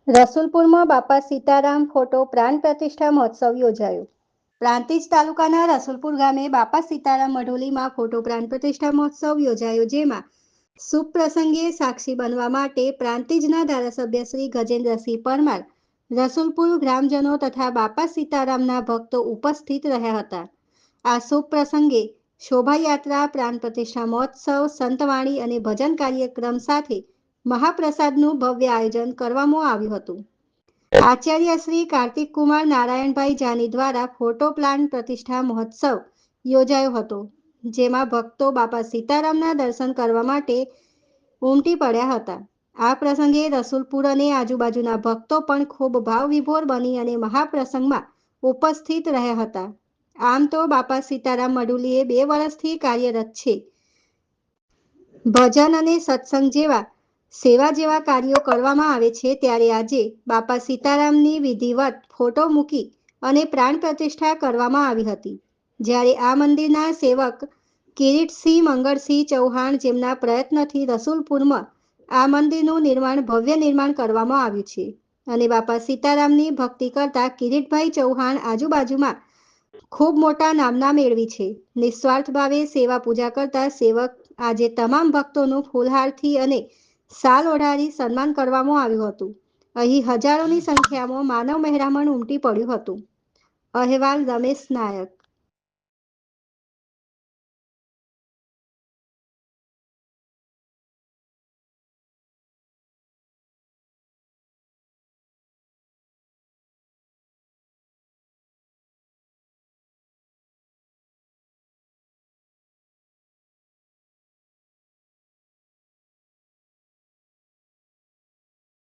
રસુલપુરમાં બાપા સીતારામ ફોટો પ્રાણ પ્રતિષ્ઠા મહોત્સવ યોજાયો. પ્રાંતિજ તાલુકાના રસુલપુર ગામે બાપા સીતારામ મઢોલીમાં ફોટો પ્રાણ પ્રતિષ્ઠા મહોત્સવ યોજાયો, જેમાં શુભ પ્રસંગે સાક્ષી બનવા માટે પ્રાંતિજના ધારાસભ્ય શ્રી ગજેન્દ્રસિંહ પરમાર, રસુલપુર ગ્રામજનો તથા બાપા સીતારામના ભક્તો ઉપસ્થિત રહ્યા હતા. આ શુભ પ્રસંગે શોભાયાત્રા, પ્રાણ પ્રતિષ્ઠા મહોત્સવ, સંતવાણી અને ભજન કાર્યક્રમ સાથે મહાપ્રસાદનું ભવ્ય આયોજન કરવામાં આવ્યું હતું. આચાર્ય શ્રી કાર્તિક કુમાર નારાયણભાઈ જાની દ્વારા ફોટો પ્રાણ પ્રતિષ્ઠા મહોત્સવ યોજાયો હતો, જેમાં ભક્તો બાપા સીતારામના દર્શન કરવા માટે ઉમટી પડ્યા હતા. આ પ્રસંગે રસુલપુર અને આજુબાજુના ભક્તો પણ ખૂબ ભાવવિભોર બની અને મહાપ્રસંગમાં ઉપસ્થિત રહ્યા હતા. આમ તો બાપા સીતારામ મઢુલીએ 2 વર્ષથી કાર્યરત છે. ભજન અને સત્સંગ જેવા સેવા જેવા કાર્યો કરવામાં આવે છે, ત્યારે આજે બાપા સીતારામની વિધિવત ફોટો મૂકી અને પ્રાણ પ્રતિષ્ઠા કરવામાં આવી હતી. જ્યારે આ મંદિરના સેવક કિરીટસિંહ મંગળસિંહ ચૌહાણ, જેમના પ્રયત્નથી રસુલપુરમાં આ મંદિરનું ભવ્ય નિર્માણ કરવામાં આવ્યું છે અને બાપા સીતારામની ભક્તિ કરતા કિરીટભાઈ ચૌહાણ આજુબાજુમાં ખૂબ મોટા નામના મેળવી છે. નિસ્વાર્થ ભાવે સેવા પૂજા કરતા સેવક આજે તમામ ભક્તોનું ફૂલહારથી અને શાલ ઓઢાડી સન્માન કરવામાં આવ્યું હતું. અહીં હજારોની સંખ્યામાં માનવ મહેરામણ ઉમટી પડ્યું હતું. અહેવાલ રમેશ નાયક.